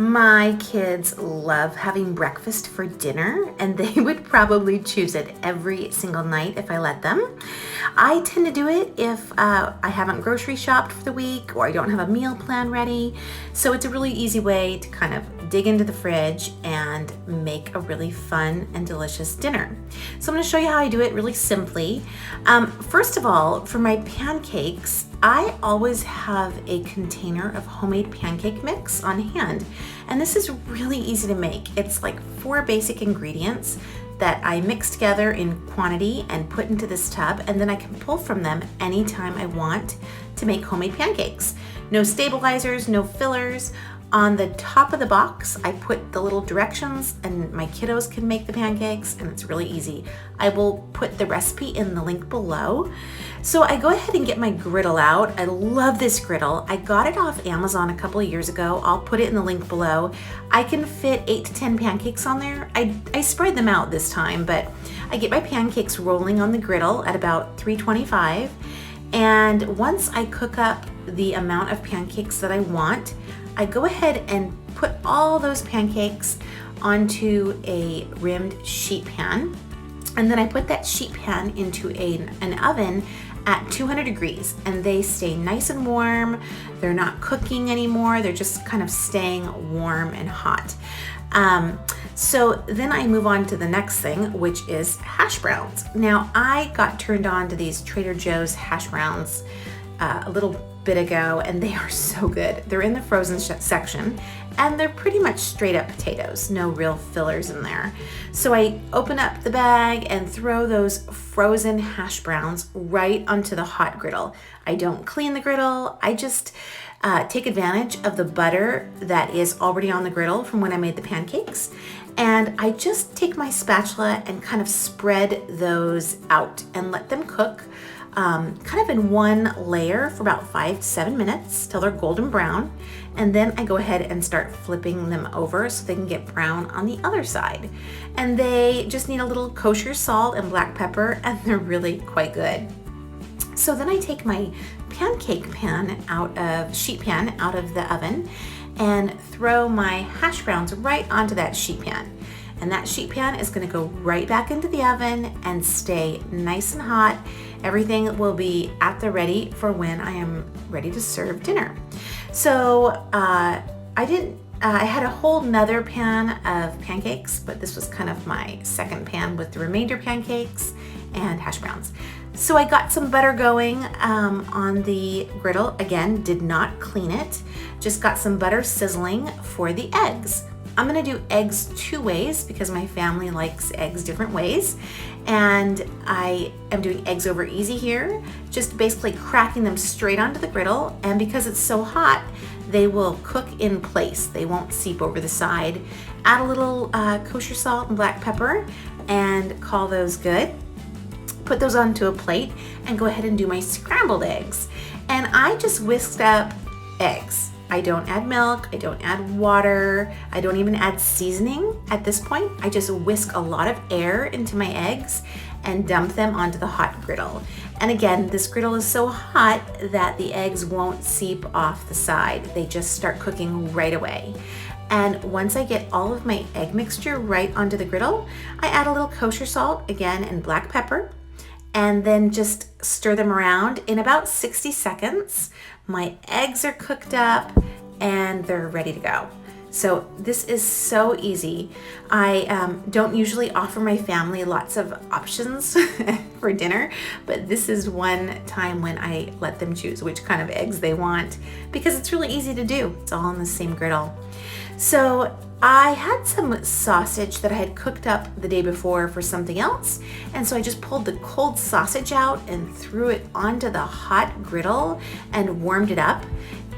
My kids love having breakfast for dinner, and they would probably choose it every single night if I let them. I tend to do it if I haven't grocery shopped for the week or I don't have a meal plan ready. So it's a really easy way to kind of dig into the fridge and make a really fun and delicious dinner. So I'm going to show you how I do it really simply. First of all, for my pancakes, I always have a container of homemade pancake mix on hand, and this is really easy to make. It's like 4 basic ingredients that I mix together in quantity and put into this tub, and then I can pull from them anytime I want to make homemade pancakes. No stabilizers, no fillers. On the top of the box, I put the little directions, and my kiddos can make the pancakes, and it's really easy. I will put the recipe in the link below. So I go ahead and get my griddle out. I love this griddle. I got it off Amazon a couple of years ago. I'll put it in the link below. I can fit 8 to 10 pancakes on there. I spread them out this time, but I get my pancakes rolling on the griddle at about 325. And once I cook up the amount of pancakes that I want, I go ahead and put all those pancakes onto a rimmed sheet pan, and then I put that sheet pan into an oven at 200 degrees, and they stay nice and warm. They're not cooking anymore. They're just kind of staying warm and hot. So then I move on to the next thing, which is hash browns. Now, I got turned on to these Trader Joe's hash browns a little bit ago, and they are so good. They're in the frozen section, and they're pretty much straight up potatoes, no real fillers in there. So I open up the bag and throw those frozen hash browns right onto the hot griddle. I don't clean the griddle. I just take advantage of the butter that is already on the griddle from when I made the pancakes, and I just take my spatula and kind of spread those out and let them cook kind of in one layer for about 5 to 7 minutes till they're golden brown. And then I go ahead and start flipping them over so they can get brown on the other side. And they just need a little kosher salt and black pepper, and they're really quite good. So then I take my pancake pan sheet pan out of the oven and throw my hash browns right onto that sheet pan. And that sheet pan is going to go right back into the oven and stay nice and hot. Everything will be at the ready for when I am ready to serve dinner. So I had a whole nother pan of pancakes, but this was kind of my second pan with the remainder pancakes and hash browns. So I got some butter going on the griddle. Again, did not clean it. Just got some butter sizzling for the eggs. I'm gonna do eggs 2 ways because my family likes eggs different ways. And I am doing eggs over easy here, just basically cracking them straight onto the griddle. And because it's so hot, they will cook in place. They won't seep over the side. Add a little kosher salt and black pepper and call those good. Put those onto a plate and go ahead and do my scrambled eggs. And I just whisked up eggs. I don't add milk, I don't add water, I don't even add seasoning at this point. I just whisk a lot of air into my eggs and dump them onto the hot griddle. And again, this griddle is so hot that the eggs won't seep off the side. They just start cooking right away. And once I get all of my egg mixture right onto the griddle, I add a little kosher salt again and black pepper, and then just stir them around. In about 60 seconds, my eggs are cooked up and they're ready to go. So this is so easy. I don't usually offer my family lots of options for dinner, but this is one time when I let them choose which kind of eggs they want because it's really easy to do. It's all on the same griddle. So I had some sausage that I had cooked up the day before for something else, and so I just pulled the cold sausage out and threw it onto the hot griddle and warmed it up,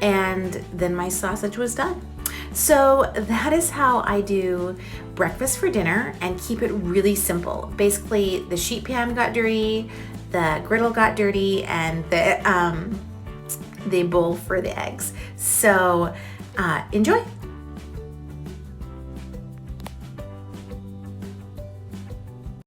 and then my sausage was done. So that is how I do breakfast for dinner and keep it really simple. Basically, the sheet pan got dirty, the griddle got dirty, and the bowl for the eggs. So enjoy.